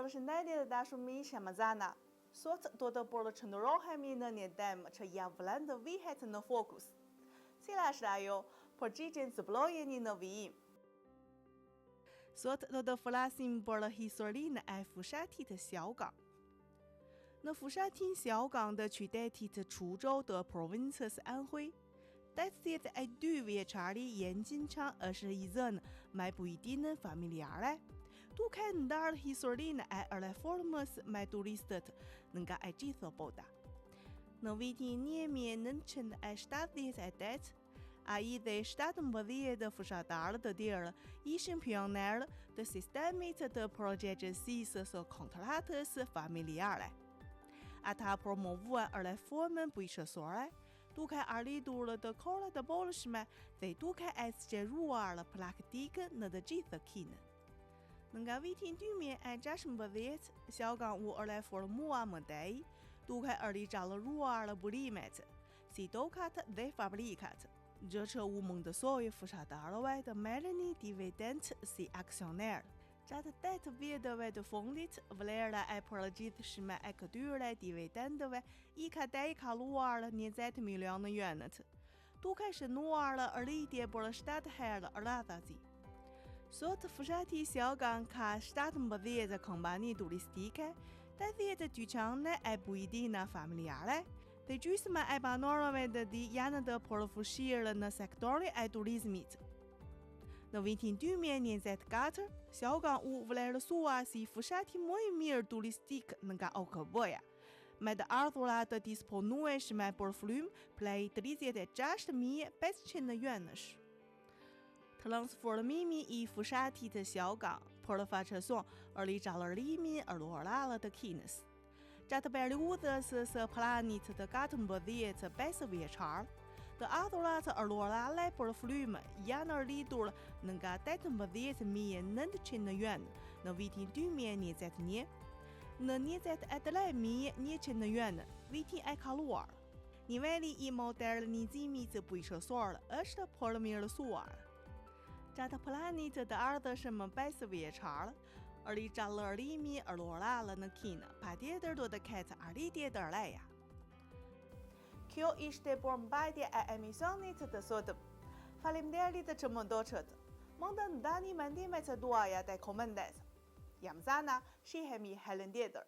Përshëndetje të dashur miq Amazana. Sot do të përqendrohemi në një temë që ja vlen të vihet në fokus. Cila është ajo përgjigjen të blojeni në vijim? Sot do të flasim për historinë e fushatit të Xiaogang. Në fushatin Xiaogang të qytetit Chuzhou të provincës Anhui, 82 vjeçari Yan Jinchang është i zënë me bujtinë familjare, duke ndarë historinë e reformës me turistët nga e gjithë bota. Në vitin 1978, ai dhe 17 fushatarë të tjerë ishin pionerë të sistemit të përgjegjësisë së kontratës familjare. Ata promovuan reformën bujqësore, duke arritur të kohë të bolshme dhe duke e zgjeruar praktikën në të gjithë Kinën. Nga vitin 2016, Xiaogang u reformua më tej, duke rigjallëruar burimet, si dokat dhe fabrikat, gjë që u mundësoi fushatarëve të merrnin dividend si aksioner. Gjatë 8 viteve të fundit, vlera e përgjithshme e këtyre dividendeve i ka tejkaluar 20 milionë yuanët, duke shënuar rritje për 7 herë radhasi. Sot fushati Xiaogang ka 17 kompani turistike, 80 dyqane e bujtina familjare, dhe gjysma e banorëve të tij janë të përfshirë në sektorin e turizmit. Në vitin 2024, Xiaogang u vlerësua si fushati më i mirë turistik nga OKB-ja, me të ardhurat të disponueshme për frymë prej 36.500 yuanësh. Transformimi i fushatit të Xiaogang përfaqëson rigjallërimin rural të Kinës. Gjatë periudhës së planit të 14-5 vjeçar, të ardhurat rurale për frymë janë rritur nga 18.900 yuan në vitin 2021 në 23.100 yuan vitin e kaluar. Niveli i modernizimit bujqësor është përmirësuar. Gjatë planit të ardhshëm 5 vjeçar, rigjallërimi rural në Kinë patjetër do të ketë arritje të reja. Kjo ishte përmbajtja e emisionit të sotëm. Faleminderit që më ndoqët. Mund të ndani mendimet e tuaja te komentet. Jam Zana, shihemi herën tjetër.